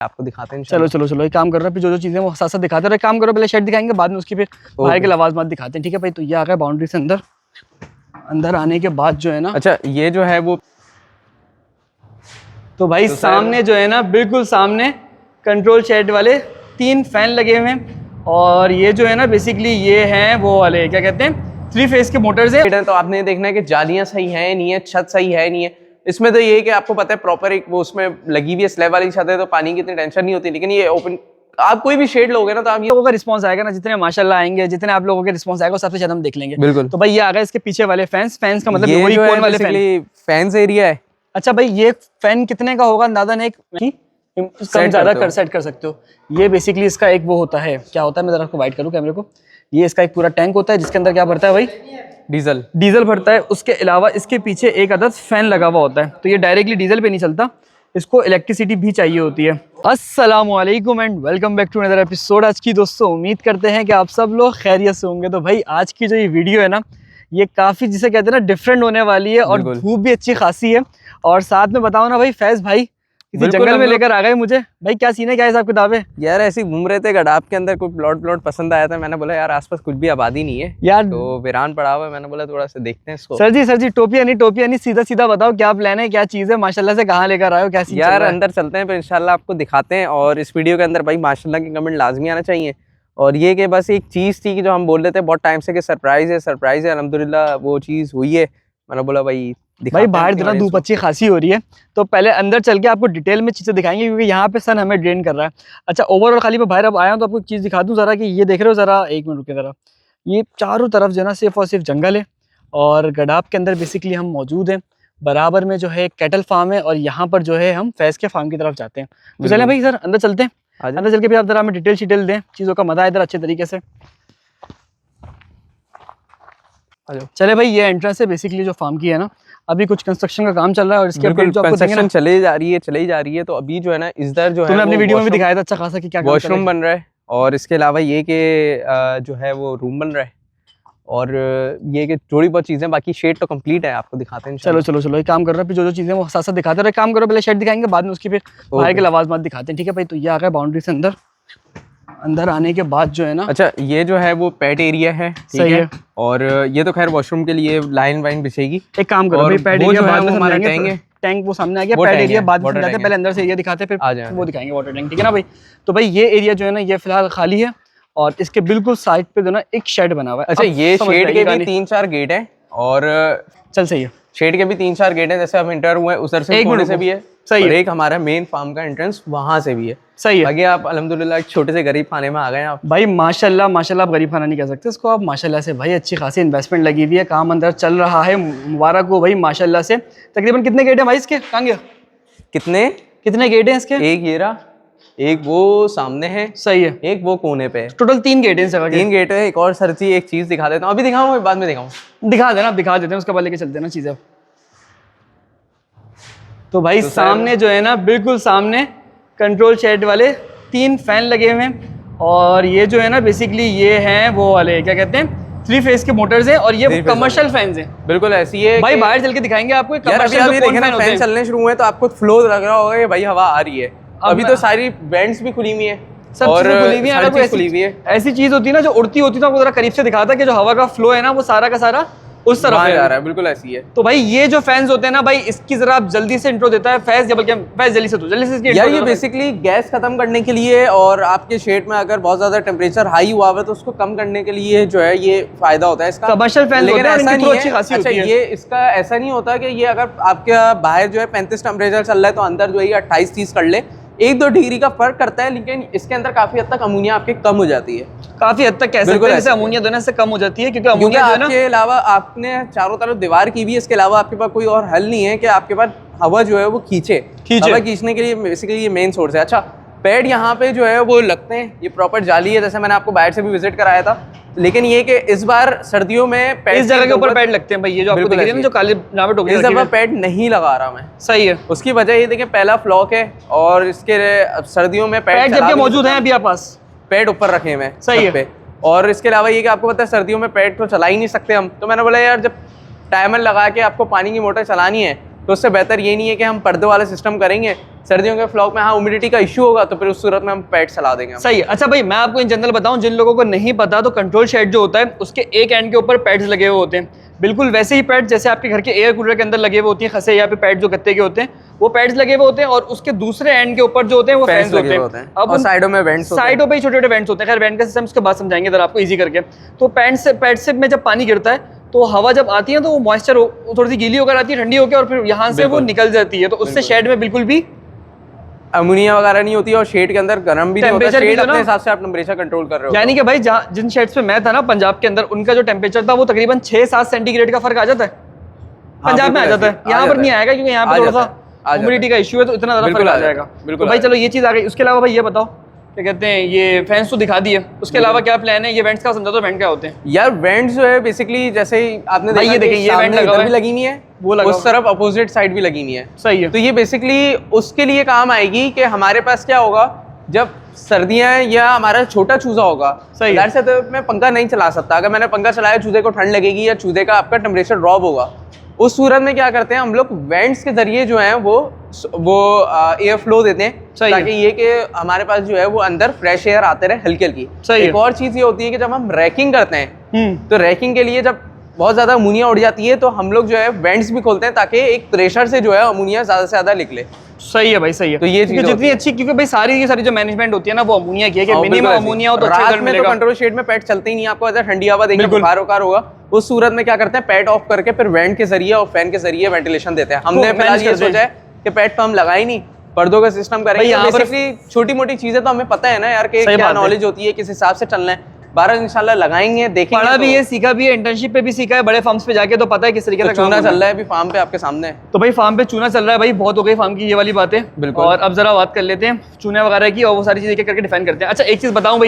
आपको दिखाते हैं। चलो चलो चलो, एक काम कर रहे हैं, जो जो चीजें वो साथ साथ दिखाते रहे। काम करो, पहले शेड दिखाएंगे, बाद में उसकी फिर बाहर के लवाजमात दिखाते हैं, ठीक है भाई। तो ये आ गया बाउंड्री से अंदर। अंदर आने के बाद जो है ना, अच्छा ये जो है वो तो भाई तो सामने जो है ना, बिल्कुल सामने कंट्रोल शेड वाले 3 फैन लगे हुए हैं। और ये जो है ना बेसिकली ये हैं वो वाले क्या कहते हैं 3 फेज के मोटर्स है। तो आपने देखना है कि जालियां सही है नहीं है, छत सही है नहीं है। इसमें तो ये है कि आपको पता है प्रॉपर एक वो उसमें लगी हुई है स्लैब वाली छत है, तो पानी की इतनी टेंशन नहीं होती। लेकिन ये ओपन आप कोई भी शेड लोगे ना, तो आप ये लोगों का रिस्पांस आएगा ना, जितने माशाल्लाह आएंगे, जितने आप लोगों के रिस्पांस आएगा सबसे ज्यादा हम देख लेंगे। बिल्कुल। तो भाई ये आ गया इसके पीछे वाले फैंस का मतलब ये वही जो कोन वाले फैंस एरिया है। अच्छा भाई, ये फैन कितने का होगा अंदाजा ने कम ज्यादा सेट कर सकते हो। ये बेसिकली इसका एक वो होता है, क्या होता है मैं जरा आपको वाइट करूँ कैमरे को। ये इसका एक पूरा टैंक होता है जिसके अंदर क्या भरता है भाई, डीजल भरता है। उसके अलावा इसके पीछे एक अदद फैन लगा हुआ होता है, तो ये डायरेक्टली डीजल पे नहीं चलता, इसको इलेक्ट्रिसिटी भी चाहिए होती है। अस्सलामुअलैकुम and welcome back to another episode. आज की दोस्तों उम्मीद करते हैं कि आप सब लोग खैरियत से होंगे। तो भाई आज की जो ये वीडियो है ना, ये काफ़ी जिसे कहते हैं ना डिफरेंट होने वाली है, और धूप भी अच्छी खासी है। और साथ में बताओ ना भाई, फैज भाई किसी जंगल में लेकर आ गए मुझे। भाई क्या सीन है, क्या हिसाब किताब है? यार ऐसे घूम रहे थे गडाप के अंदर, कोई प्लॉट पसंद आया था। मैंने बोला यार आसपास कुछ भी आबादी नहीं है यार, तो वीरान पड़ा हुआ है। मैंने बोला थोड़ा सा देखते हैं इसको। सर जी टोपिया नहीं, सीधा सीधा बताओ क्या प्लान है, क्या चीज़ है, माशाल्लाह से कहाँ लेकर आए हो, क्या सीन यार अंदर चलते हैं, फिर इंशाल्लाह आपको दिखाते हैं। और इस वीडियो के अंदर भाई माशाल्लाह के कमेंट लाजमी आना चाहिए। और ये कि बस एक चीज़ थी कि जो हम बोल रहे थे बहुत टाइम से कि सरप्राइज है, अल्हम्दुलिल्लाह वो चीज़ हुई है। मैंने बोला भाई बाहर इतना धूप अच्छी खासी हो रही है, तो पहले अंदर चल के आपको डिटेल में चीज़ें दिखाएंगे, क्योंकि यहाँ पे सन हमें ड्रेन कर रहा है। अच्छा ओवरऑल खाली मैं बाहर अब आया हूँ तो आपको एक चीज़ दिखा दूँ ज़रा, कि ये देख रहे हो ज़रा, एक मिनट रुके ज़रा। ये चारों तरफ जो है ना सिर्फ और सिर्फ जंगल है, और गडाप के अंदर बेसिकली हम मौजूद हैं। बराबर में जो है कैटल फार्म है, और यहाँ पर जो है हम फैज़ के फार्म की तरफ जाते हैं। तो चलें भाई सर अंदर चलते हैं। अंदर चल के भी आप ज़रा हमें डिटेल दें, चीज़ों का मज़ा इधर अच्छे तरीके से। चले भाई, ये एंट्रेंस है बेसिकली जो फार्म की है ना। अभी कुछ कंस्ट्रक्शन का काम चल रहा है, और इसके बिल्कुल कंस्ट्रक्शन चले जा रही है। तो अभी जो है ना इधर जो है तुमने अपनी वीडियो में भी दिखाया था अच्छा खासा कि क्या वॉशरूम बन रहा है, और इसके अलावा ये कि जो है वो रूम बन रहा है, और ये कि थोड़ी बहुत चीजें बाकी। शेड तो कंप्लीट है, आपको दिखाते हैं। चलो एक काम कर रहे हैं, जो जो चीजें वो साथ साथ दिखाते रहे। काम करो, पहले शेड दिखाएंगे, बाद में उसकी फिर बाहर के लवाजमात दिखाते हैं, ठीक है भाई। तो ये आ गया बाउंड्री से अंदर आने के बाद जो है ना, अच्छा ये जो है वो पेट एरिया है, सही है। और ये तो खैर वॉशरूम के लिए लाइन वाइन बिछेगी। एक काम करो भाई, पेट एरिया बाद में समझाएंगे। टैंक वो सामने आ गया, पेट एरिया बाद में समझाते हैं, पहले अंदर से एरिया दिखाते हैं, फिर वो दिखाएंगे वाटर टैंक, ठीक है ना भाई। तो भाई ये एरिया जो है ना, ये फिलहाल खाली है, और इसके बिल्कुल साइड पे जो ना एक शेड बना हुआ है। अच्छा ये शेड के भी 3-4 गेट है, और चल सही है, शेड के भी 3-4 गेट है। जैसे हम इंटर हुए उधर से कोने से भी है, सही और है। एक हमारा मेन फार्म का एंट्रेंस वहां से भी है, सही है। बाकी आप अल्हम्दुलिल्लाह एक छोटे से गरीब खाने में आ गए आप। भाई माशाल्लाह आप गरीब खाना नहीं कह सकते इसको, आप माशाल्लाह से भाई अच्छी खासी इन्वेस्टमेंट लगी हुई है, काम अंदर चल रहा है, मुबारक हो भाई माशाल्लाह से। तकरीबन कितने गेट हैं भाई इसके? कहाँ गया? कितने गेट हैं इसके? एक ये रहा, एक वो सामने है, सही है, एक वो कोने पे है। टोटल 3 गेट हैं इस जगह के। 3 गेट है। एक और सर जी एक चीज दिखा देता हूँ, अभी दिखाऊँ बाद में दिखाऊँ? दिखा देना, दिखा देते हैं, उसके बाद लेके चलते हैं ना चीजें। तो भाई सामने जो है ना, बिल्कुल सामने कंट्रोल शेड वाले 3 फैन लगे हुए हैं, और ये जो है ना बेसिकली ये हैं वो वाले क्या कहते हैं 3 फेज के मोटर्स हैं, और ये कमर्शियल फैंस हैं। बिल्कुल ऐसी है भाई, बाहर चल के दिखाएंगे आपको। फैन चलने शुरू हुए तो आपको फ्लो लग रहा होगा भाई हवा आ रही है। अभी तो सारी वेंट्स भी खुली हुई है, सब चीजें खुली हुई है। ऐसी चीज होती है ना जो उड़ती होती है, तो आपको जरा करीब से दिखाता है कि जो हवा का फ्लो है ना वो सारा का सारा उस तरफ जा रहा है, बिल्कुल ऐसी है। तो भाई ये जो फैंस होते हैं ना भाई, इसकी जरा आप जल्दी से इंट्रो देता है फैज, बल्कि फैज जल्दी से इसकी यार ये बेसिकली गैस खत्म करने के लिए, और आपके शेड में अगर बहुत ज्यादा टेम्परेचर हाई हुआ है तो उसको कम करने के लिए जो है ये फायदा होता है इसका। कमर्शियल फैन लेकिन ऐसा नहीं है। अच्छा ये इसका ऐसा नहीं होता कि ये अगर आपके बाहर जो है 35 टेम्परेचर चल रहा है तो अंदर जो है 28-30 कर ले, 1-2 डिग्री का फर्क करता है, लेकिन इसके अंदर काफी हद तक अमोनिया आपके कम हो जाती है। काफी हद तक कैसे जैसे अमोनिया देने से कम हो जाती है, क्योंकि अमोनिया जो है ना, के अलावा आपने चारों तरफ दीवार की भी, इसके अलावा आपके पास कोई और हल नहीं है कि आपके पास हवा जो है वो खींचे। हवा खींचने के लिए बेसिकली ये मेन सोर्स है। अच्छा पेड़ यहाँ पे जो है वो लगते हैं, ये प्रॉपर जाली है, जैसे मैंने आपको बाहर से भी विजिट कराया था। लेकिन ये कि इस बार सर्दियों में इस जगह के ऊपर पैड लगते हैं भाई, ये जो आपको दिख रही है ना जो काले नावे टोकरी, इस दफा पैड नहीं लगा रहा मैं। सही है। उसकी वजह ये देखिए पहला फ्लॉक है, और इसके सर्दियों में पैड जबकि मौजूद है अभी आप पास, पैड ऊपर रखे हुए हैं। सही है। और इसके अलावा ये कि आपको पता है सर्दियों में पैड तो चला ही नहीं सकते हम, तो मैंने बोला यार जब टाइमर लगा के आपको पानी की मोटर चलानी है तो उससे बेहतर ये नहीं है कि हम पर्दे वाला सिस्टम करेंगे। सर्दियों के फ्लॉक में हाँ ह्यूमिडिटी का इशू होगा, तो फिर उस सूरत में हम पैड चला देंगे। सही है। अच्छा भाई, मैं आपको इन जनरल बताऊं, जिन लोगों को नहीं पता, तो कंट्रोल शेड जो होता है उसके एक एंड के ऊपर पैड्स लगे हुए होते हैं, बिल्कुल वैसे ही पैड जैसे आपके घर के एयर कूलर के अंदर लगे हुए होती है खसे, या पे पैड जो गत्ते के होते हैं वो पैड्स लगे हुए होते हैं, और उसके दूसरे एंड के ऊपर जो होते हैं वो फैंस होते हैं। अब साइडों में वेंट्स होते हैं, साइडों पे ही छोटे छोटे वेंट्स होते हैं। खैर वेंट का सिस्टम उसके बाद समझाएंगे इधर आपको इजी करके। तो पैड से में जब पानी गिरता है तो हवा जब आती है तो वो मॉइस्चर थोड़ी सी गीली होकर आती है, ठंडी होकर, और फिर यहाँ से वो निकल जाती है, तो उससे शेड में बिल्कुल भी अमोनिया वगैरह नहीं होती, और शेड के अंदर गर्म भी नहीं होता। शेड अपने हिसाब से आप टेंपरेचर कंट्रोल कर रहे हो। यानी कि भाई जिन शेड्स पे मैं था ना पंजाब के अंदर, उनका जो टेम्परेचर था वो तकरीबन 6-7 सेंटीग्रेड का फर्क आ जाता है। पंजाब में आ जाता है, यहाँ पर नहीं आएगा क्योंकि यहाँ पे थोड़ा सा ह्यूमिडिटी का इशू है, तो इतना ज्यादा फर्क आ जाएगा। तो भाई चलो ये चीज आ गई। उसके अलावा भाई ये बताओ, क्या कहते हैं, ये फैंस तो दिखा दिए, उसके अलावा क्या प्लान है? ये वेंट्स का समझा दो, वेंट क्या होते हैं? यार वेंट्स जो है बेसिकली जैसे आपने देखा, ये देखिए ये वेंट भी लगी हुई है, वो उस तरफ अपोजिट साइड भी लगी हुई है। सही है। तो ये बेसिकली उसके लिए काम आएगी कि हमारे पास क्या होगा, जब सर्दियां या हमारा छोटा चूजा होगा, सही है, से तो मैं पंखा नहीं चला सकता। अगर मैंने पंखा चलाया, चूजे को ठंड लगेगी या चूजे का आपका टेम्परेचर ड्रॉप होगा। उस सूरत में क्या करते हैं हम लोग, वेंट्स के जरिए जो है वो एयर फ्लो देते हैं, ताकि ये कि हमारे पास जो है वो अंदर फ्रेश एयर आते रहे हल्की हल्की। एक और चीज ये होती है कि जब हम रैकिंग करते हैं, तो रैकिंग के लिए जब बहुत ज्यादा अमोनिया उड़ जाती है, तो हम लोग जो है वेंट्स भी खोलते हैं ताकि एक प्रेशर से जो है अमोनिया ज्यादा से ज्यादा निकले। सही है भाई, सही है। तो ये चीज जितनी अच्छी, क्योंकि भाई सारी जो मैनेजमेंट होती है ना वो अमोनिया की है, कि मिनिमम अमोनिया हो तो अच्छा रात में तो कंट्रोल शेड में पैड चलते ही नहीं, आपको ऐसा ठंडी हवा देंगे, बुखार होगा। उस सूरत में क्या करते हैं, पैड ऑफ करके फिर वेंट के जरिए और फैन के जरिए वेंटिलेशन देते हैं। हमने फिलहाल ये सोचा है कि पैड तो हम लगाए नहीं, पर्दों का सिस्टम करेंगे। बेसिकली छोटी मोटी चीजें तो हमें पता है ना यार कि क्या नॉलेज होती है, किस हिसाब से चलना है। 12 इंशाल्लाह लगाएंगे, देखेंगे। पढ़ा भी है, सीखा भी है, इंटर्नशिप पे भी सीखा है, बड़े फार्म्स पे जाके तो पता है किस तरीके से चूना चल रहा है अभी फार्म पे आपके सामने। तो भाई फार्म पे चूना चल रहा है भाई, बहुत हो गई फार्म की ये वाली बातें। बिल्कुल। और अब जरा बात कर लेते हैं चूने वगैरह की, और वो सारी चीजें करके डिफाइन करते हैं। अच्छा एक चीज बताऊं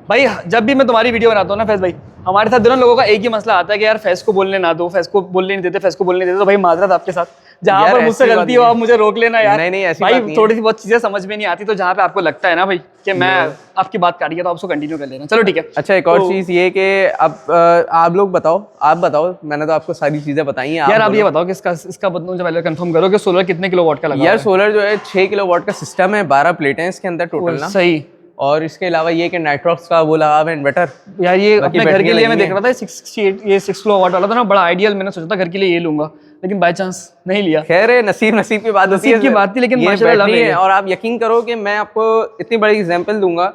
भाई जब भी मैं तुम्हारी वीडियो बनाता हूँ ना फैज भाई, हमारे साथ दोनों लोगों का एक ही मसला आता है कि यार फैज को बोलने ना दो, फैज को बोलने नहीं देते, फैज को बोलने नहीं देते। तो भाई माजरत आपके साथ, जहाँ पर मुझसे गलती हो आप मुझे रोक लेना यार। नहीं ऐसी भाई थोड़ी सी बहुत चीजें समझ में नहीं आती, तो जहाँ पे आपको लगता है ना भाई कि मैं आपकी बात काटिए, तो आप उसको कंटिन्यू कर लेना। चलो ठीक है। अच्छा एक और चीज ये कि अब आप लोग बताओ, आप बताओ, मैंने तो आपको सारी चीजें बताई हैं। यार आप ये बताओ कि इसका मुझे पहले कंफर्म करो कि सोलर कितने किलोवाट का लगा? यार सोलर जो है 6 किलोवाट का सिस्टम है, 12 प्लेटें हैं इसके अंदर टोटल ना। सही। और इसके अलावा ये कि नाइट्रॉक्स का वो लगा हुआ है इन्वर्टर। यार ये अपने घर के लिए मैं देख रहा था 6 किलोवाट वाला था ना, बड़ा आइडियल। मैंने सोचा था घर के लिए ये लूंगा, लेकिन बाय चांस नहीं लिया। खैर है, नसीब की बात होती है, नसीब की बात थी, लेकिन माशाल्लाह है। और आप यकीन करो कि मैं आपको इतनी बड़ी एग्जांपल दूंगा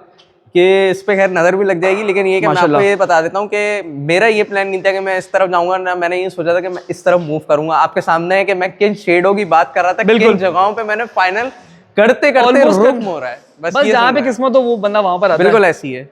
कि इस पे खैर नजर भी लग जाएगी, लेकिन ये कि मैं आपको ये बता देता हूँ कि मेरा ये प्लान नहीं था कि मैं इस तरफ जाऊंगा ना। मैंने ये सोचा था कि मैं इस तरफ मूव करूंगा। आपके सामने है कि मैं किन शेडों की बात कर रहा था, किन जगहों पे मैंने फाइनल करते रुक हो रहा है। बस जहाँ पे किस्मत हो वो बंदा वहां पर आता है। बिल्कुल ऐसी है।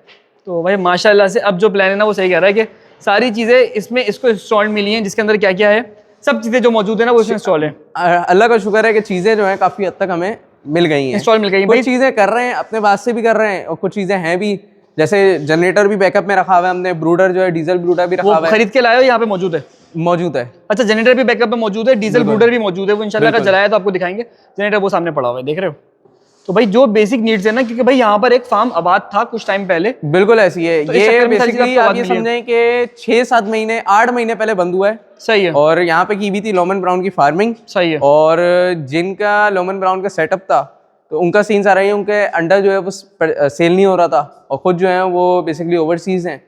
तो भाई माशाल्लाह से अब जो प्लान है ना वो सही कह रहा है कि सारी चीजें इसमें इसको इंस्टॉल मिली हैं, जिसके अंदर क्या क्या है, सब चीजें जो मौजूद है ना वो इसमें इंस्टॉल है। अल्लाह का शुक्र है कि चीजें जो है काफी हद तक हमें मिल गई हैं, इंस्टॉल मिल गई हैं। कुछ चीजें कर रहे हैं अपने पास से भी कर रहे हैं, और कुछ चीजें हैं भी, जैसे जनरेटर भी बैकअप में रखा हुआ है हमने, ब्रूडर जो है डीजल ब्रूडर भी रखा हुआ है। खरीद के लाए हो, यहाँ पे मौजूद है। अच्छा जनरेटर भी बैकअप में मौजूद है, डीजल ब्रूडर भी मौजूद है। वो इंशाल्लाह अगर जलाया तो आपको दिखाएंगे। जनरेटर वो सामने पड़ा हुआ है, देख रहे हो। तो भाई जो बेसिक नीड्स है ना, क्योंकि भाई यहाँ पर एक फार्म आबाद था कुछ टाइम पहले। बिल्कुल ऐसी है। तो ये बेसिकली आप ये समझें कि 6-7 महीने 8 महीने पहले बंद हुआ है। सही है। और यहाँ पे की भी थी लोमन ब्राउन की फार्मिंग। सही है। और जिनका लोमन ब्राउन का सेटअप था, तो उनका सीन आ रहा है, उनके अंडर जो है वो सेल नहीं हो रहा था, और खुद जो है वो बेसिकली ओवरसीज हैं।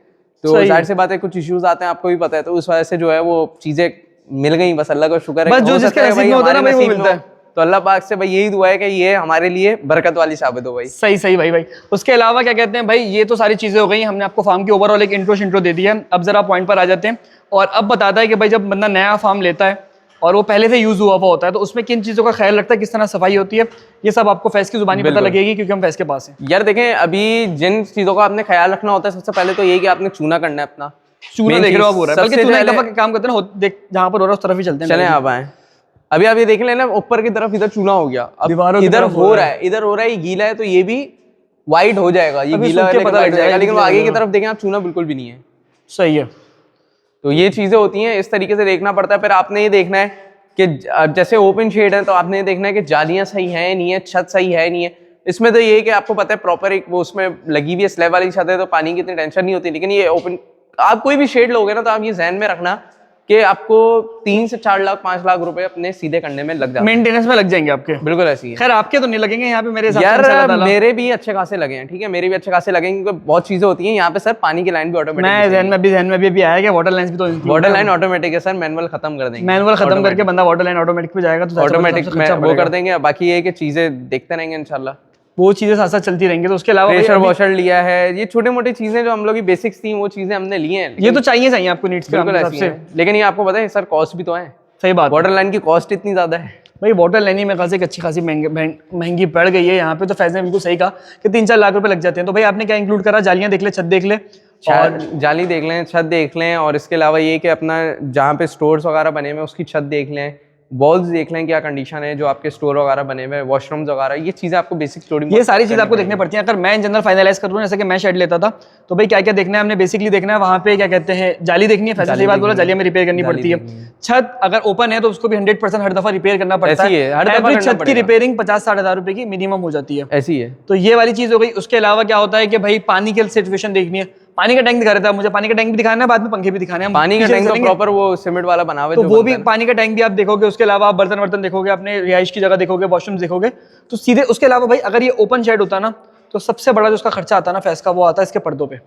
तो जाहिर सी बात है कुछ इश्यूज आते हैं, आपको भी पता है। तो उस वजह से जो है वो चीजें मिल गई, बस अल्लाह का शुक्र है। बस जो जिसके नसीब में होता है ना भाई वो मिलता है। तो अल्लाह पाक से भाई यही दुआ है कि ये हमारे लिए बरकत वाली साबित हो भाई। सही भाई। उसके अलावा क्या कहते हैं भाई, ये तो सारी चीजें हो गई, हमने आपको फार्म की ओवरऑल एक इंट्रो दे दिया है। अब जरा पॉइंट पर आ जाते हैं, और अब बताता है कि भाई जब बंदा नया फार्म लेता है और वो पहले से यूज हुआ होता है, तो उसमें किन चीजों का ख्याल रखता है, किस तरह सफाई होती है, ये सब आपको फैज की जुबानी पता लगेगी, क्योंकि हम फैज के पास हैं। यार देखें, अभी जिन चीजों का आपने ख्याल रखना होता है, सबसे पहले तो ये कि आपने चूना करना है अपना। चूना देख रहे हो आप हो रहा है, बल्कि चूना एक दफा काम करते हैं ना, जहाँ पर हो रहा है उस तरफ ही चलते हैं। चलें आप आए। अभी आप ये देख लेना, ऊपर की तरफ इधर चूना हो गया, अब इधर हो रहा है, इधर हो रहा है, ये गीला है, तो ये भी वाइट हो जाएगा, ये गीला पता लग जाएगा। लेकिन आगे की तरफ देखें आप, चूना बिल्कुल भी नहीं है। सही है। तो ये चीजें होती हैं, इस तरीके से देखना पड़ता है। फिर आपने ये देखना है कि जैसे ओपन शेड है, तो आपने ये देखना है कि जालियां सही है नहीं है, छत सही है नहीं है। इसमें तो ये है कि आपको पता है प्रॉपर एक वो उसमें लगी हुई है, स्लैब वाली छत है, तो पानी की इतनी टेंशन नहीं होती। लेकिन ये ओपन, आप कोई भी शेड लोगे ना, तो आप ये ध्यान में रखना कि आपको 3 से 4 लाख 5 लाख रुपए अपने सीधे करने में लग जाते हैं, मेंटेनेंस में लग जाएंगे आपके। बिल्कुल ऐसी है। खैर आपके तो नहीं लगेंगे यहाँ पे मेरे हिसाब से यार इंशाल्लाह। मेरे भी अच्छे खासे लगे हैं, ठीक है, मेरे भी अच्छे खासे लगे हैं, क्योंकि बहुत चीजें होती हैं यहाँ पे सर। पानी की लाइन भी ऑटोमेटिक, मैं जहन में भी आया कि वाटर लाइन भी तो वाटर लाइन ऑटोमेटिक है सर, मैनुअल खत्म कर देंगे, मैनुअल खत्म करके बंदा वाटर लाइन ऑटोमेटिक पे जाएगा तो ऑटोमेटिक वो कर देंगे। बाकी ये कि चीजें देखते रहेंगे इंशाल्लाह, वो चीजें साथ साथ चलती रहेंगी। तो उसके अलावा प्रेशर वॉशर लिया है, ये छोटे मोटी चीजें जो हम लोग की बेसिक्स थी वो चीजें हमने ली हैं। ये तो चाहिए आपको नीड्स के हिसाब से, लेकिन ये आपको पता है सर कॉस्ट भी तो है। सही बात, वाटर लाइन की कॉस्ट इतनी ज्यादा है भाई। वाटर लाइन ही मेरे ख्याल से एक अच्छी खासी महंगी पड़ गई है यहाँ पे। तो फैज़ ने बिल्कुल सही कहा कि 3-4 लाख रुपए लग जाते हैं। तो भाई आपने क्या इंक्लूड करा? जालियां देख ले, छत देख ले, और जाली देख लें, छत देख लें, और इसके अलावा ये कि अपना जहाँ पे स्टोर्स वगैरह बने हुए उसकी छत देख लें, वॉल्स देख लें क्या कंडीशन है, जो आपके स्टोर वगैरह बने हुए, वॉशरूम्स वगैरह, ये चीजें आपको बेसिक स्टोरी, ये सारी चीज़ आपको देखनी पड़ती है। अगर मैं इन जनरल फाइनलाइज करूँ, जैसे कि मैं शेड लेता था, तो भाई क्या क्या देखना है हमने बेसिकली देखना है वहाँ पे, क्या कहते हैं, जाली देखनी है। फैसल सही बात बोला, जाली में रिपेयर करनी पड़ती है। छत अगर ओपन है तो उसको भी 100% हर दफा रिपेयर करना पड़ता है। एवरेज छत की रिपेयरिंग 50-60 हज़ार रुपए की मिनिमम हो जाती है, ऐसी है। तो ये वाली चीज हो गई। उसके अलावा क्या होता है कि भाई पानी की सिचुएशन देखनी है। पानी का टैंक दिखा रहा था मुझे, पानी का टैंक भी दिखाना है, बाद में पंखे भी दिखाने हैं। पानी का टैंक तो प्रॉपर वो सीमेंट वाला बना हुआ है, तो वो भी पानी का टैंक भी आप देखोगे। उसके अलावा आप बर्तन देखोगे, अपने रिहाइश की जगह देखोगे, वॉशरूम देखोगे, तो सीधे। उसके अलावा भाई अगर ये ओपन शेड होता ना, तो सबसे बड़ा जो उसका खर्चा आता है ना फैस का, वो आता है इसके पर्दों पे।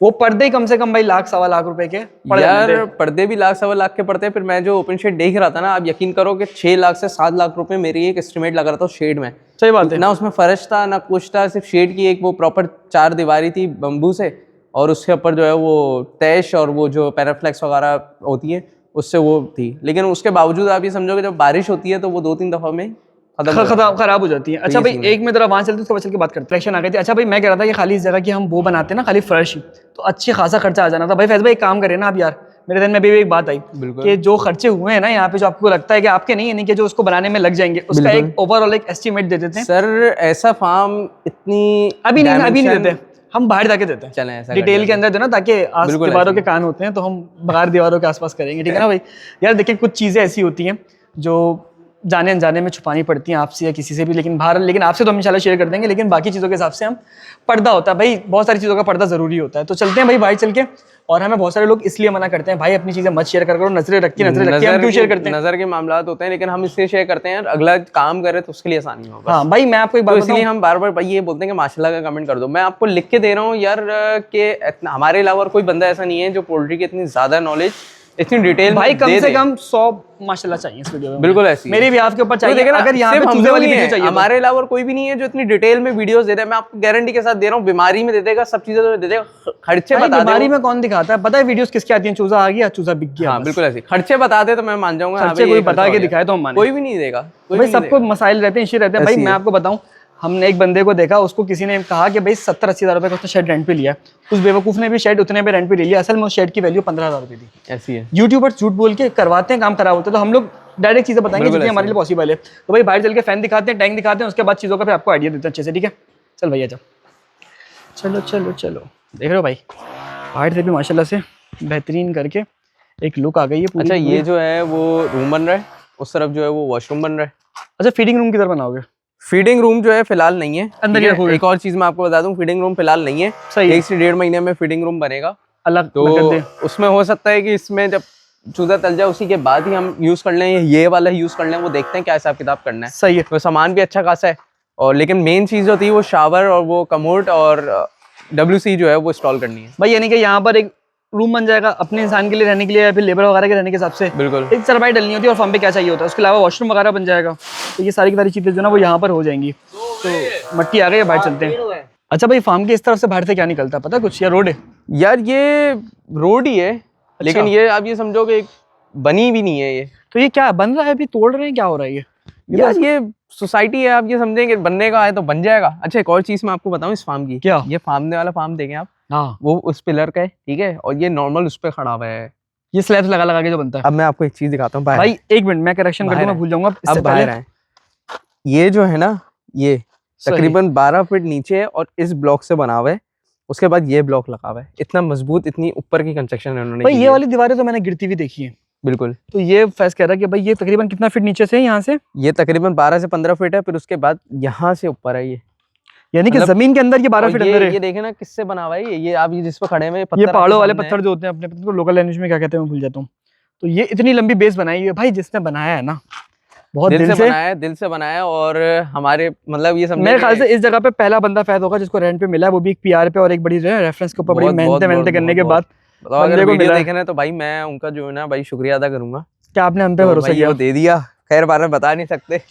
वो पर्दे ही कम से कम भाई 1-1.25 लाख रुपए के पड़ जाते हैं। यार पर्दे भी 1-1.25 लाख के पड़ते हैं। फिर मैं जो ओपन शेड देख रहा था ना, आप यकीन करो कि 6 लाख से 7 लाख रुपए मेरी एक एस्टिमेट लग रहा था शेड में। सही बात है। ना उसमें फर्श था ना कुछ था, सिर्फ शेड की एक वो प्रॉपर 4 दीवारी थी बम्बू से, और उसके ऊपर जो है वो तैश और वो जो पैराफ्लेक्स वगैरह होती है उससे वो थी। लेकिन उसके बावजूद आप ये समझोगे जब बारिश होती है तो वो 2-3 दफा में खराब हो जाती है। अच्छा भाई एक में जरा वहां चलते उसके बाद चल के बात करते हैं। आ गई थी। अच्छा भाई मैं कह रहा था कि खाली इस जगह की हम वो बनाते हैं ना, खाली फर्श, तो अच्छे खासा खर्चा आ जाना था। भाई फैज भाई एक काम करें ना आप यार, मेरे दिन में भी एक बात आई कि जो खर्चे हुए हैं ना यहाँ पे, जो आपको लगता है कि आपके नहीं, यानी कि जो उसको बनाने में लग जाएंगे, उसका एक ओवरऑल एक एस्टीमेट दे देते हैं। सर ऐसा फार्म इतनी अभी नहीं देते, हम बाहर जाके देते हैं। चलें ऐसा डिटेल के अंदर देना, ताकि आस दीवारों के कान होते हैं तो हम बाहर दीवारों के आसपास करेंगे, ठीक है ना भाई। यार देखिए कुछ चीजें ऐसी होती हैं जो जाने अनजाने में छुपानी पड़ती हैं आपसे या किसी से भी, लेकिन आपसे तो हम इंशाल्लाह शेयर कर देंगे। लेकिन बाकी चीज़ों के हिसाब से हम पर्दा होता है भाई, बहुत सारी चीज़ों का पर्दा ज़रूरी होता है। तो चलते हैं भाई बाहर चल के। और हमें बहुत सारे लोग इसलिए मना करते हैं, भाई अपनी चीज़ें मत शेयर करो, नजरें रखी हम क्यों शेयर करते हैं? नजर के मामला होते हैं, लेकिन हम इसलिए शेयर करते हैं अगला काम करे तो उसके लिए आसानी हो। हाँ भाई मैं आपको एक बात इसलिए हम बार बार ये बोलते हैं कि माशाल्लाह का कमेंट कर दो। मैं आपको लिख के दे रहा हूँ यार कि हमारे अलावा और कोई बंदा ऐसा नहीं है जो पोल्ट्री की इतनी ज्यादा नॉलेज, इतनी डिटेल भाई कम से कम 100 माशाल्लाह चाहिए इस वीडियो में। बिल्कुल ऐसी मेरी भी आपके ऊपर चाहिए। अगर यहाँ पे चूजे वाली वीडियो चाहिए, हमारे अलावा और कोई भी नहीं है जो इतनी डिटेल में वीडियोस दे दे। मैं आपको गारंटी के साथ दे रहा हूँ, बीमारी में दे देगा, सब चीजें तो दे देगा, खर्चे बता दे। बीमारी में कौन दिखाता है? पता है वीडियोस किसकी आती हैं? चूजा आ गया, चूजा बिक गया। हाँ बिल्कुल ऐसे खर्चे बता दे तो मैं मान जाऊंगा। खर्चे कोई बता के दिखाए तो हम माने, कोई भी नहीं देगा। भाई सबको मसाइल रहते हैं, इश्यू रहते हैं। भाई मैं आपको बताऊं, हमने एक बंदे को देखा, उसको किसी ने कहा कि भाई 70-80 हज़ार रुपए का उसने शेड रेंट पे लिया। उस बेवकूफ ने भी शेड उतने पे रेंट पे ले लिया। असल में उस शेड की वैल्यू 15,000 रुपए थी। ऐसी है। यूट्यूबर झूठ बोल के करवाते हैं, काम खराब होता है। तो हम लोग डायरेक्ट चीजें बताएंगे जितनी हमारे लिए पॉसिबल है। तो भाई बाहर चल के फैन दिखाते हैं, टैंक दिखाते हैं, उसके बाद चीजों का फिर आपको आइडिया देते हैं अच्छे से, ठीक है? चल भैया जाओ, चलो चलो चलो। देख रहे हो भाई बाहर से भी माशाल्लाह से बेहतरीन करके एक लुक आ गई है। अच्छा ये जो है वो रूम बन रहा है, उस तरफ जो है वो वॉशरूम बन रहा है। अच्छा फीडिंग रूम किधर बनाओगे? फीडिंग रूम जो है फिलहाल नहीं है, अंदर ही रखोगे। एक और चीज मैं आपको बता दूं, फीडिंग रूम फिलहाल नहीं है। सही है। 1 से 1.5 महीने में फीडिंग रूम बनेगा अलग। तो उसमें हो सकता है कि इसमें जब चूजा तल जाए उसी के बाद ही हम यूज कर लें, ये वाला यूज कर लें। वो देखते हैं क्या हिसाब किताब करना है। सही है। तो सामान भी अच्छा खासा है, और लेकिन मेन चीज जो थी वो शावर और वो कमोड और WC जो है वो इंस्टॉल करनी है भाई। यानी कि यहाँ पर एक रूम बन जाएगा अपने इंसान के लिए रहने के लिए, या फिर लेबर वगैरह के रहने के हिसाब से। बिल्कुल। एक चरपाई डलनी होती है और फार्म पे क्या चाहिए होता है, उसके अलावा वॉशरूम वगैरह बन जाएगा। तो ये सारी की सारी चीजें जो ना वो यहाँ पर हो जाएंगी। तो मट्टी आ गई है, बाहर चलते हैं। अच्छा भाई फार्म के इस तरफ से बाहर से क्या निकलता है पता कुछ, या रोड है? यार ये रोड ही है। अच्छा। लेकिन ये आप ये समझो कि बनी भी नहीं है ये। तो ये क्या बन रहा है? अभी तोड़ रहे हैं, क्या हो रहा है? यार ये सोसाइटी है, आप ये समझेंगे बनने का है तो बन जाएगा। अच्छा एक और चीज मैं आपको बताऊं इस फार्म की। क्या? ये फार्मने वाला फार्म देखें आप। हाँ। वो उस पिलर का है, ठीक है, और ये नॉर्मल उस पे खड़ा हुआ है। ये स्लैब्स लगा लगा के जो बनता है। अब मैं आपको एक चीज दिखाता हूँ भाई। एक मिनट मैं करेक्शन कर दूं, मैं भूल जाऊंगा। अब बाहर आए, ये जो है ना ये तकरीबन 12 फीट नीचे है और इस ब्लॉक से बना हुआ है। उसके बाद ये ब्लॉक लगा हुआ है। इतना मजबूत, इतनी ऊपर की कंस्ट्रक्शन है उन्होंने। भाई ये वाली दीवारें तो मैंने गिरती हुई देखी है। बिल्कुल। तो ये फैस कह रहा है कि भाई ये तकरीबन कितना फीट नीचे से है यहाँ से? ये तकरीबन 12 से 15 फीट है, फिर उसके बाद यहाँ से ऊपर है ये, यानी कि जमीन के अंदर ये 12 फीट अंदर है। ये देखे ना किससे बना हुआ है ये आप ये जिस पे खड़े हैं ये पहाड़ों वाले पत्थर जो होते हैं अपने, लोकल लैंग्वेज में क्या कहते हैं मैं भूल जाता हूँ। तो ये इतनी लंबी बेस बनाई हुई है भाई, जिसने बनाया है ना बहुत दिल से बनाया है, दिल से बनाया। और हमारे मतलब ये मेरे ख्याल से इस जगह पे पहला बंदा फैज होगा जिसको रेंट पे मिला है, वो भी एक पीआर पे और एक बड़ी रेफरेंस के ऊपर बड़ी मेहनत करने के बाद अगर वीडियो देखे ना तो भाई मैं उनका जो है ना भाई शुक्रिया अदा करूंगा। क्या आपने हम पे भरोसा किया, दे दिया। खैर बारे में बता नहीं सकते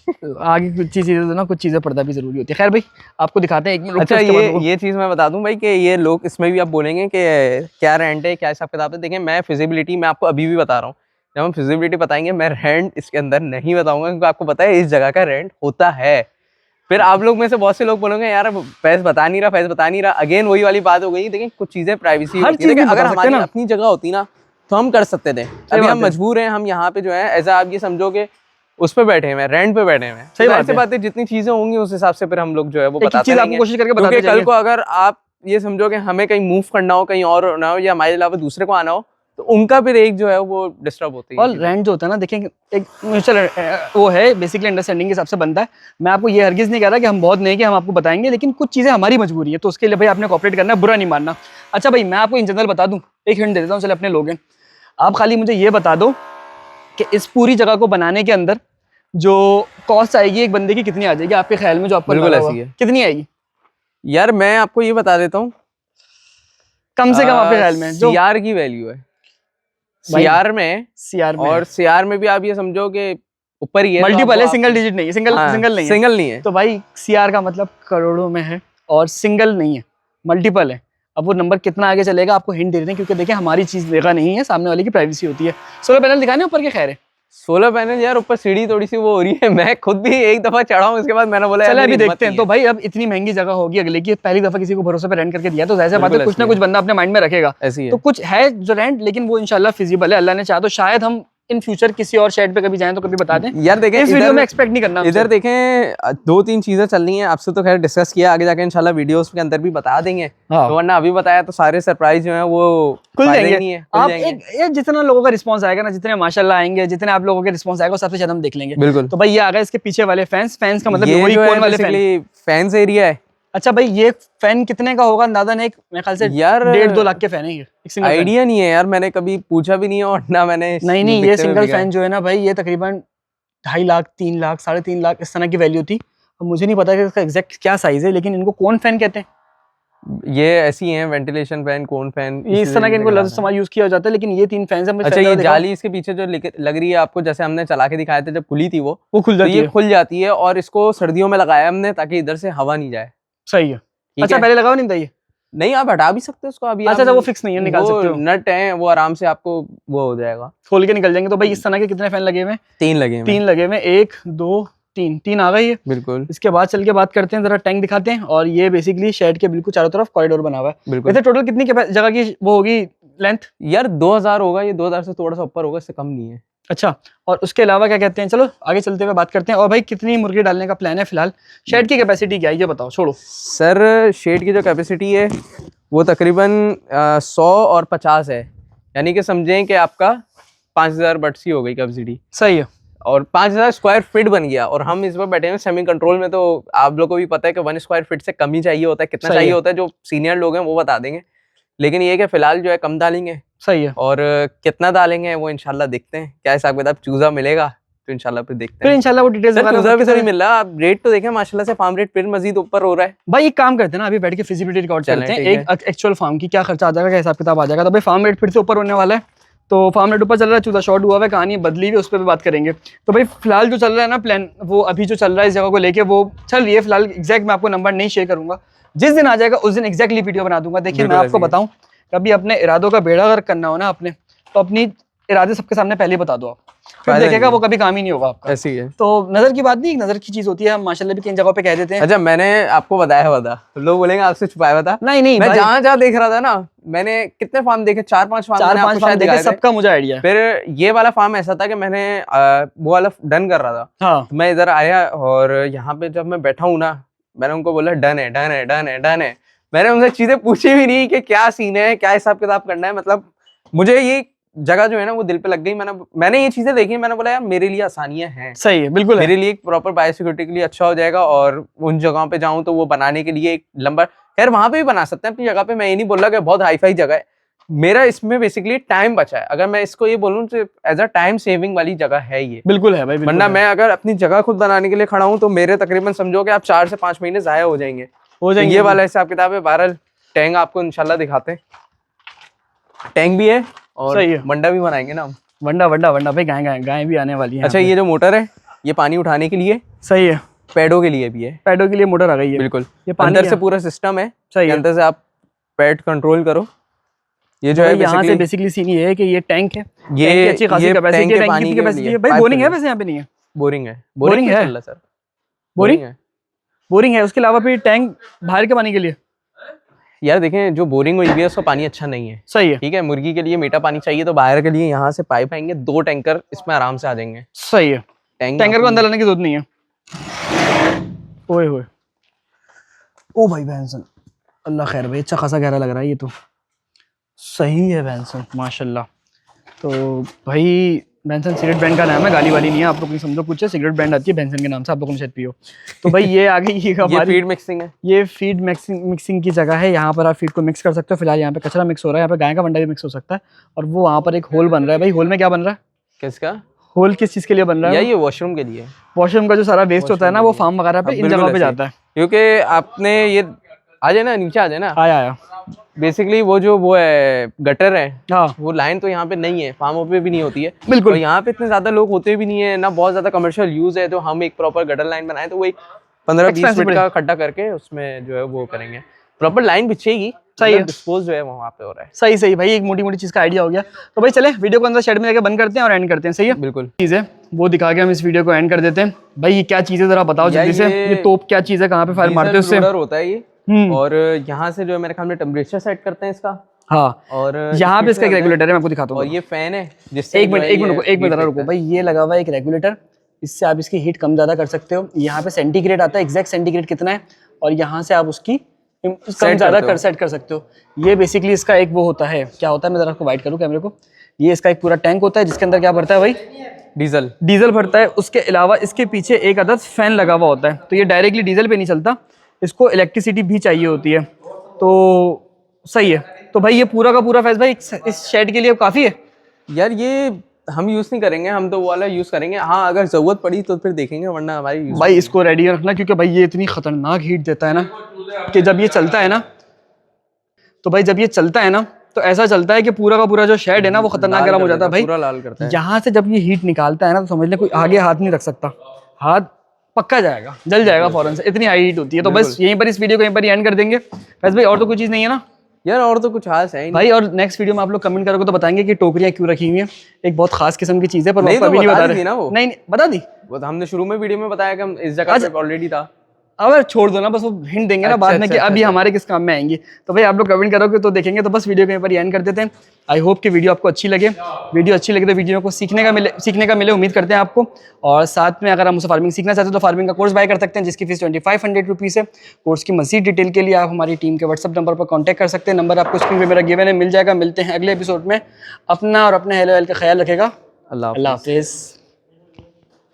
आगे कुछ चीजें तो ना, कुछ चीजें पर्दा भी जरूरी होती है। खैर भाई आपको दिखाते हैं एक मिनट। अच्छा ये चीज मैं बता दूं भाई कि ये लोग इसमें भी आप बोलेंगे कि क्या रेंट है, क्या हिसाब किताब है। देखिए मैं फिजिबिलिटी मैं आपको अभी भी बता रहा हूँ, जब हम फिजिबिलिटी बताएंगे मैं रेंट इसके अंदर नहीं बताऊंगा, क्योंकि आपको पता है इस जगह का रेंट होता है। फिर आप लोग में से बहुत से लोग बोलेंगे यार फैज बता नहीं रहा। अगेन वही वाली बात हो गई। देखिए कुछ चीजें प्राइवेसी होती है, अगर हमारी अपनी जगह होती ना तो हम कर सकते थे। अभी हम मजबूर हैं, हम यहाँ पे जो है ऐसा आप ये समझो कि उस पे बैठे हुए, रेंट पे बैठे हुए। सही बात है, जितनी चीजें होंगी उस हिसाब से फिर हम लोग जो है वो बताते रहेंगे। कोशिश करके बताते कल को अगर आप ये समझो कि हमें कहीं मूव करना हो, कहीं और ना हो, या हमारे अलावा दूसरे को आना हो, तो उनका फिर एक जो है वो डिस्टर्ब होती है। और रेंट जो होता है ना, देखें एक म्यूचुअल वो है, बेसिकली अंडरस्टैंडिंग के हिसाब से बनता है। मैं आपको ये हरगिज नहीं कह रहा कि हम बहुत नहीं कि हम आपको बताएंगे, लेकिन कुछ चीजें हमारी मजबूरी है, तो उसके लिए भाई आपने कॉपरेट करना है, बुरा नहीं मानना। अच्छा भाई मैं आपको इन जनरल बता दूं, एक हिंट दे देता हूँ, चले अपने लोग हैं, आप खाली मुझे ये बता दो कि इस पूरी जगह को बनाने के अंदर जो कॉस्ट आएगी एक बंदे की कितनी आ जाएगी आपके ख्याल में, जो आपको बिल्कुल ऐसी है, कितनी आएगी? यार मैं आपको ये बता देता हूँ, कम से कम आपके ख्याल में जो सीआर की वैल्यू है, सीआर में और सीआर में भी आप ये समझो कि ऊपर ही है, मल्टीपल है, सिंगल डिजिट नहीं है, सिंगल नहीं है। तो भाई सीआर का मतलब करोड़ों में है और सिंगल नहीं है, मल्टीपल है। अब वो नंबर कितना आगे चलेगा आपको हिंट दे रहे हैं, क्योंकि देखिए हमारी चीज देखा नहीं है, सामने वाले की प्राइवेसी होती है। सोलर पैनल दिखाने ऊपर के, खैर है सोलर पैनल यार ऊपर सीढ़ी थोड़ी सी वो हो रही है, मैं खुद भी एक दफा चढ़ा हूँ, इसके बाद मैंने बोला चलो अभी देखते हैं। तो भाई अब इतनी महंगी जगह होगी अगले की, पहली दफा किसी को भरोसे पे रेंट करके दिया, तो ऐसा बात है कुछ ना कुछ बंदा अपने माइंड में रखेगा। तो कुछ है जो रेंट, लेकिन वो इंशाल्लाह फिजिबल है, अल्लाह ने चाहा तो शायद हम इन फ्यूचर किसी और शेड पे कभी जाएं तो कभी बता दें। यार देखें इस वीडियो में एक्सपेक्ट नहीं करना। इधर देखें 2-3 चीजें चल रही हैं, आपसे तो खैर डिस्कस किया, आगे जाके इंशाल्लाह वीडियोस के अंदर भी बता देंगे। तो वरना अभी बताया तो सारे सरप्राइज जो हैं वो खुल जाएंगे। आप एक जितना लोगों का रिस्पांस आएगा ना, जितने माशाल्लाह आएंगे, जितने आप लोगों के रिस्पांस आएगा सबसे ज्यादा हम देख लेंगे। बिल्कुल। तो भाई ये आ गया इसके पीछे वाले फैंस का मतलब वही कौन वाले फैंस एरिया है। अच्छा भाई ये फैन कितने का होगा अंदाजन? एक मेरे ख्याल से यार 1.5-2 लाख के फैन है ये। आइडिया नहीं है यार, मैंने कभी पूछा भी नहीं है और ना मैंने नहीं ये सिंगल फैन जो है ना भाई, ये तकरीबन 2.5 लाख 3 लाख 3.5 लाख इस तरह की वैल्यू थी। अब मुझे नहीं पता कि इसका एग्जैक्ट क्या साइज है, लेकिन इनको कोन फैन कहते हैं। ये ऐसी हैं वेंटिलेशन फैन, कोन फैन, ये इस तरह के इनको लफ्ज इस्तेमाल यूज किया जाता है, लेकिन ये 3 फैन है। अच्छा ये जाली इसके पीछे जो लग रही है आपको, जैसे हमने चला के दिखाए थे जब खुली थी वो खुल जाती है और इसको सर्दियों में लगाया हमने ताकि इधर से हवा नहीं जाए। सही है। अच्छा पहले लगाओ नहीं था ये? नहीं आप हटा भी सकते हो उसको अभी। अच्छा वो फिक्स नहीं है, निकाल सकते हो, नट है वो आराम से आपको वो हो जाएगा, खोल के निकल जाएंगे। तो भाई इस तरह के कितने फैन लगे हुए? 3 लगे हुए। 3 लगे हुए, 1 2 3 आ गई है बिल्कुल। इसके बाद चल के बात करते हैं, जरा टैंक दिखाते हैं। और ये बेसिकली शेड के बिल्कुल चारों तरफ कॉरिडोर बना हुआ है। वैसे टोटल कितनी जगह की वो होगी लेंथ? यार 2000 होगा, ये 2000 से थोड़ा सा ऊपर होगा, इससे कम नहीं है। अच्छा और उसके अलावा क्या कहते हैं, चलो आगे चलते हुए बात करते हैं। और भाई कितनी मुर्गी डालने का प्लान है फिलहाल? शेड की कैपेसिटी क्या है ये बताओ। छोड़ो सर, शेड की जो कैपेसिटी है वो तकरीबन 100 और 50 है, यानी कि समझें कि आपका 5000 बट्स की हो गई कैपेसिटी। सही है। और 5000 स्क्वायर फीट बन गया। और हम इस पर बैठे हैं सेमी कंट्रोल में, तो आप लोगों को भी पता है कि 1 स्क्वायर फीट से कम ही चाहिए होता है। कितना चाहिए होता है जो सीनियर लोग हैं वो बता देंगे, लेकिन ये कि फिलहाल जो है कम डालेंगे। सही है। और कितना डालेंगे वो इंशाल्लाह देखते हैं, क्या हिसाब किताब चूजा मिलेगा तो इंशाल्लाह फिर देखते हैं। फिर इंशाल्लाह वो डिटेल्स चूजा भी तो नहीं मिल रहा। आप रेट तो देखें माशाल्लाह से फार्म रेट फिर मजीद ऊपर हो रहा है। भाई एक काम करते हैं ना, अभी बैठ के फिजिबिलिटी रिकॉर्ड करते हैं, एक एक्चुअल फार्म की क्या खर्चा आ जाएगा, क्या हिसाब किताब आ जाएगा। तो भाई फार्म रेट फिर से ऊपर होने वाला है, तो फार्म रेट ऊपर चल रहा है, चूजा शॉर्ट हुआ है, कहानी बदली हुई, उस पर भी बात करेंगे। तो भाई फिलहाल जो चल रहा है ना प्लान, वो अभी जो चल रहा है इस जगह को लेके वो चल रही है फिलहाल। एग्जैक्ट मैं आपको नंबर नहीं शेयर करूंगा, जिस दिन आ जाएगा उस दिन एग्जैक्टली वीडियो बना दूंगा। देखिए मैं आपको बताऊं, कभी अपने इरादों का बेड़ा गर्क करना हो ना आपने, तो अपनी इरादे सबके सामने पहले बता दो, आप फिर देखेगा वो कभी काम ही नहीं होगा आपका। ऐसी है। तो नजर की बात नहीं, नजर की चीज होती है, हम माशाल्लाह भी कई जगहों पे कह देते हैं। अच्छा मैंने आपको बताया था, लोग बोलेंगे आपसे छुपाया था। नहीं मैं जहाँ देख रहा था ना, मैंने कितने फार्म देखे, 4-5 फार्म देखे, सबका मुझे आइडिया। फिर ये वाला फार्म ऐसा था कि मैंने वो वाला डन कर रहा था। हाँ। मैं इधर आया और यहाँ पे जब मैं बैठा हूँ ना, मैंने उनको बोला डन है डन है डन है डन है। मैंने उनसे चीजें पूछी भी नहीं कि क्या सीन है, क्या हिसाब किताब करना है। मतलब मुझे ये जगह जो है ना वो दिल पे लग गई। मैंने ये चीजें देखी, मैंने बोला यार मेरे लिए आसानियां हैं। सही है, बिल्कुल मेरे लिए एक प्रॉपर बायोसिक्योरिटी के लिए अच्छा हो जाएगा। और उन जगहों पे जाऊं तो वो बनाने के लिए एक लंबा, खैर वहां पे भी बना सकते हैं अपनी जगह पे। मैं ये नहीं बोल रहा कि बहुत हाई फाई जगह है, मेरा इसमें बेसिकली टाइम बचा है। अगर मैं इसको ये बोलूँ तो एज अ टाइम सेविंग वाली जगह है ये। बिल्कुल है भाई, बिल्कुल वरना है। मैं अगर अपनी जगह खुद बनाने के लिए खड़ा हूँ तो मेरे तकरीबन समझो कि आप 4 से 5 महीने जाया हो जाएंगे। तो ये वाला हिसाब किताब है। बहरहाल टैंक आपको इंशाल्लाह दिखाते हैं। टैंक भी है और सही है। वंडा भी बनाएंगे ना हम। वंडा भाई, गाय भी आने वाली है। अच्छा, ये जो मोटर है ये पानी उठाने के लिए, सही है। पैडों के लिए भी है। पैडों के लिए मोटर आ गई है। बिल्कुल, ये अंदर से पूरा सिस्टम है। सही है। अंदर से आप पैड कंट्रोल करो। ये जो है यहाँ से बेसिकली सीन ये है कि ये टैंक है, ये टैंक की अच्छी खासी कैपेसिटी है, टैंक की कैपेसिटी है भाई। बोरिंग है वैसे यहाँ पे नहीं है? बोरिंग है। बोरिंग है सर, बोरिंग है। उसके अलावा फिर टैंक बाहर के पानी के लिए यार देखें, जो बोरिंग हुई है उसका पानी अच्छा नहीं है। सही है, ठीक है। मुर्गी के लिए मीठा पानी चाहिए तो बाहर के लिए यहाँ से पाइप आएंगे, 2 टैंकर इसमें आराम से आ जाएंगे। सही है। टैंकर को अंदर लाने की जरूरत नहीं है। ओए होए, ओ भाई बैंसन, अल्लाह खैर भाई, अच्छा खासा गहरा लग रहा है ये तो। सही है बैंसन, माशाल्लाह। तो भाई बैंसन सिगरेट ब्रांड का नाम है, गाली वाली नहीं है। आप लोग नहीं समझो कुछ है, सिगरेट ब्रांड आती है बैंसन के नाम से, आप लोगों ने शायद पियो। तो भाई ये आ गई ये हमारी फीड मिक्सिंग है। ये फीड मिक्सिंग की जगह है। यहाँ पर आप फीड को मिक्स कर सकते हो। फिलहाल यहाँ पे कचरा मिक्स हो रहा है, यहाँ पे गाय का वंडा भी मिक्स हो सकता है। और वो वहाँ पर एक होल बन रहा है। भाई होल में क्या बन रहा है? किसका होल? किस चीज़ के लिए बन रहा है? ये वॉशरूम के लिए। वॉशरूम का जो सारा वेस्ट होता है ना, वो फार्म वगैरह पे इन जगहों पे जाता है। क्योंकि आपने ये आ जाए ना, नीचे आ जाए ना। आया बेसिकली वो है गटर है। हाँ, वो लाइन तो यहाँ पे नहीं है, फार्मों पे भी नहीं होती है। बिल्कुल। और यहाँ पे इतने ज्यादा लोग होते भी नहीं है ना, बहुत ज्यादा कमर्शियल यूज है। तो हम एक प्रॉपर गटर लाइन बनाए तो वो एक 15-20 फीट का खड्डा करके उसमें जो है वो करेंगे, प्रॉपर लाइन बिछेगी। सही है। डिस्पोज जो है वहाँ पे हो रहा है। सही भाई, एक मोटी चीज का आइडिया हो गया। तो भाई चले वीडियो को अंदर शेड में लेके बंद करते हैं और एंड करते हैं। सही है, बिल्कुल। चीज है वो दिखा के हम इस वीडियो को एंड कर देते हैं। भाई ये क्या चीज है जरा बताओ जल्दी से। ये तोप क्या चीज है, कहाँ पे फायर मारते हैं उससे? होता है ये। और यहाँ से जो है मेरे ख्याल में टेम्परेचर सेट करते हैं इसका। हाँ, और यहाँ पे इसका एक रेगुलेटर है, मैं आपको दिखाता हूँ। और ये फैन है जिससे एक मिनट रुको भाई। ये लगा हुआ है एक रेगुलेटर, इससे आप इसकी हीट कम ज्यादा कर सकते हो। यहाँ पे सेंटीग्रेड आता है, एग्जैक्ट सेंटीग्रेड कितना है, और यहाँ से आप उसकी कम ज्यादा सेट कर सकते हो। ये बेसिकली इसका एक वो होता है, क्या होता है, मैं जरा आपको वाइट करूँ कैमरे को। ये इसका एक पूरा टैंक होता है जिसके अंदर क्या भरता है भाई? डीजल भरता है। उसके अलावा इसके पीछे एक अदद फैन लगा हुआ होता है। तो ये डायरेक्टली डीजल पे नहीं चलता, इसको इलेक्ट्रिसिटी भी चाहिए होती है। तो सही है। तो भाई ये पूरा का पूरा फैज भाई इस शेड के लिए काफी है यार। ये हम यूज नहीं करेंगे, हम तो वो वाला यूज करेंगे। हाँ, अगर जरूरत पड़ी तो फिर देखेंगे, वरना हमारी भाई इसको रेडी रखना, क्योंकि भाई ये इतनी खतरनाक हीट देता है ना कि जब ये चलता है ना, तो भाई जब ये चलता है ना तो ऐसा चलता है कि पूरा का पूरा जो शेड है ना वो खतरनाक गर्म हो जाता है भाई। पूरा लाल करता है। यहाँ से जब ये हीट निकालता है ना तो समझ ले कोई आगे हाथ नहीं रख सकता, हाथ पक्का जाएगा, जल जाएगा फौरन से, इतनी हाई हीट होती है। तो बस यहीं पर इस वीडियो को यहीं पर एंड कर देंगे। बस भाई और तो कोई चीज़ नहीं है ना यार? और तो कुछ खास है भाई। और नेक्स्ट वीडियो में आप लोग कमेंट करोगे तो बताएंगे कि टोकरियां क्यों रखी हुई हैं। एक बहुत खास किस्म की चीज़ है, पर वो अभी नहीं बता रहे ना। वो नहीं बता दी, वो तो हमने शुरू में वीडियो में बताया कि हम इस जगह पे ऑलरेडी था। अब छोड़ दो ना, बस वो हिंट देंगे ना बाद में कि अब ये हमारे किस काम में आएंगी। तो भाई आप लोग कमेंट करोगे तो देखेंगे। तो बस वीडियो के ऊपर एंड कर देते हैं। आई होप कि वीडियो आपको अच्छी लगे। वीडियो अच्छी लगे तो वीडियो को सीखने का मिले उम्मीद करते हैं आपको। और साथ में अगर हम मुझसे फार्मिंग सीखना चाहते हो तो फार्मिंग का कोर्स बाय कर सकते हैं, जिसकी फीस 2500 रुपीज़ है। कोर्स की मज़ीद डिटेल के लिए आप हमारी टीम के व्हाट्सअप नंबर पर कॉन्टैक्ट कर सकते हैं। नंबर आपको स्क्रीन पर मेरा गिवन है, मिल जाएगा। मिलते हैं अगले एपिसोड में। अपना और अपने हेलो का ख्याल रखेगा। अल्लाह हाफिज़।